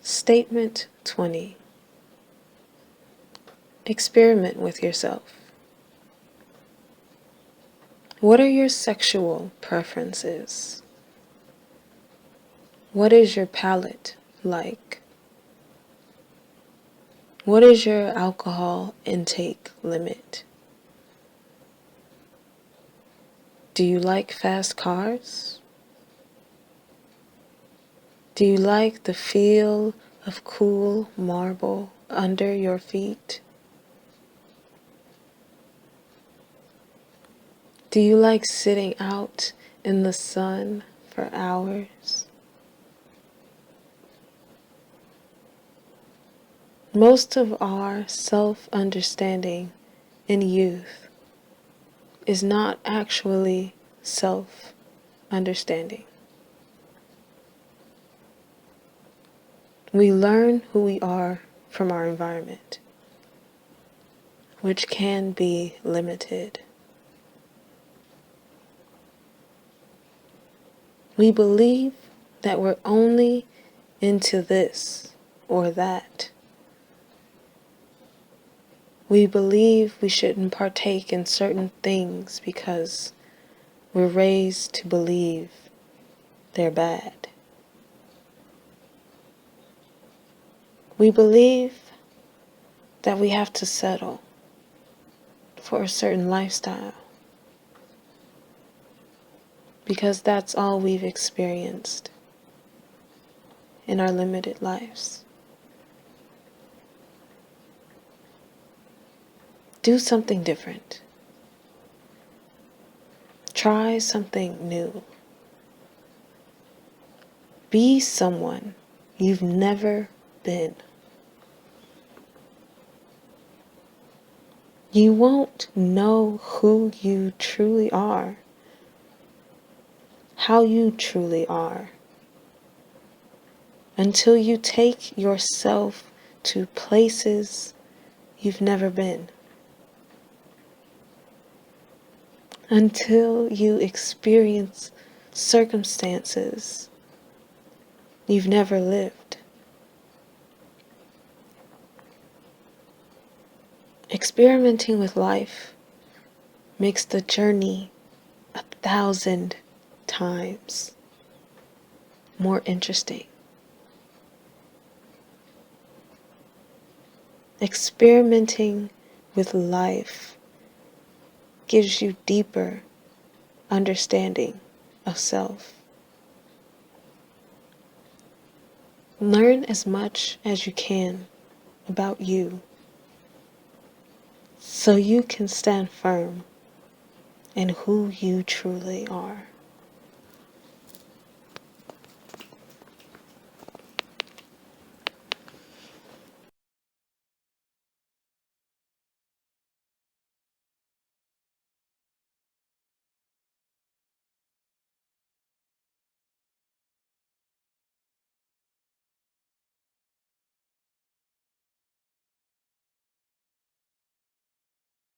Statement 20. Experiment with yourself. What are your sexual preferences? What is your palate like? What is your alcohol intake limit? Do you like fast cars? Do you like the feel of cool marble under your feet? Do you like sitting out in the sun for hours? Most of our self-understanding in youth is not actually self-understanding. We learn who we are from our environment, which can be limited. We believe that we're only into this or that. We believe we shouldn't partake in certain things because we're raised to believe they're bad. We believe that we have to settle for a certain lifestyle because that's all we've experienced in our limited lives. Do something different. Try something new. Be someone you've never been. You won't know who you truly are, how you truly are, until you take yourself to places you've never been. Until you experience circumstances you've never lived. Experimenting with life makes the journey 1,000 times more interesting. Experimenting with life gives you deeper understanding of self. Learn as much as you can about you so you can stand firm in who you truly are.